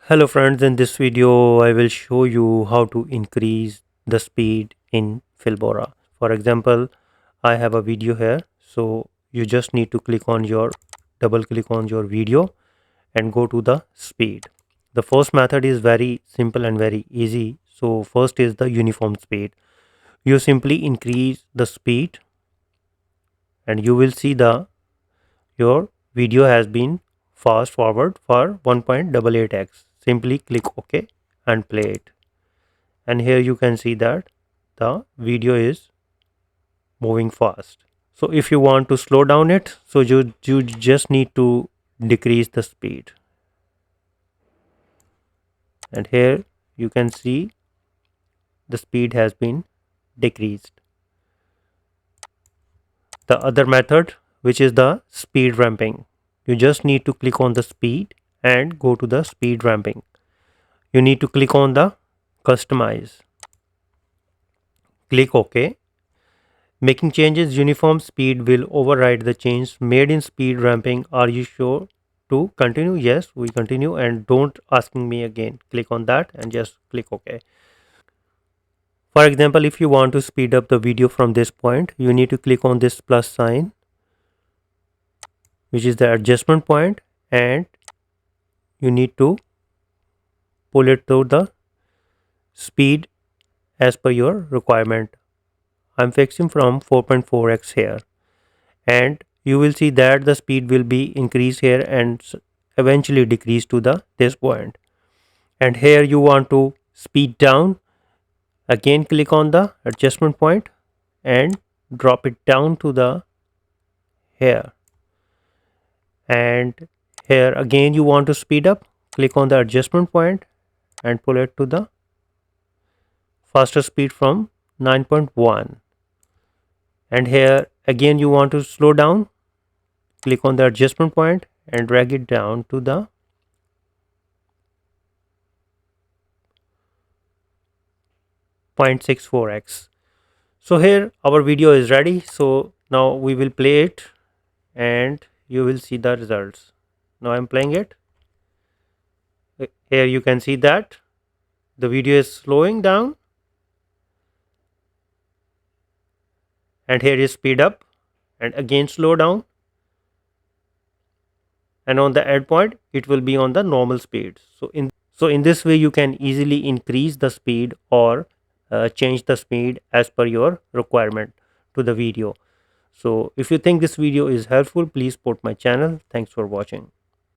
Hello friends, in this video I will show you how to increase the speed in Filmora. For example, I have a video here, so you just need to double click on your video and go to the speed. The first method is very simple and very easy. So first is the uniform speed. You simply increase the speed and you will see the your video has been fast forward for 1.88x. Simply click OK and play it. And here you can see that the video is moving fast. So if you want to slow down it, so you just need to decrease the speed. And here you can see the speed has been decreased. The other method, which is the speed ramping, you just need to click on the speed and go to the speed ramping. You need to click on the customize, click OK. Making changes uniform speed will override the change made in speed ramping. Are you sure to continue? Yes, we continue, and don't asking me again. Click on that and just click OK. For example, if you want to speed up the video from this point, you need to click on this plus sign, which is the adjustment point, and you need to pull it to the speed as per your requirement. I'm fixing from 4.4x here, and you will see that the speed will be increased here and eventually decrease to the this point. And here you want to speed down, again click on the adjustment point and drop it down to the here. And here again you want to speed up, click on the adjustment point and pull it to the faster speed from 9.1. And here again you want to slow down, click on the adjustment point and drag it down to the 0.64x. So here our video is ready. So now we will play it and you will see the results. Now I'm playing it. Here you can see that the video is slowing down and here is speed up and again slow down, and on the end point it will be on the normal speed. So in this way you can easily increase the speed or change the speed as per your requirement to the video. So if you think this video is helpful, please support my channel. Thanks for watching.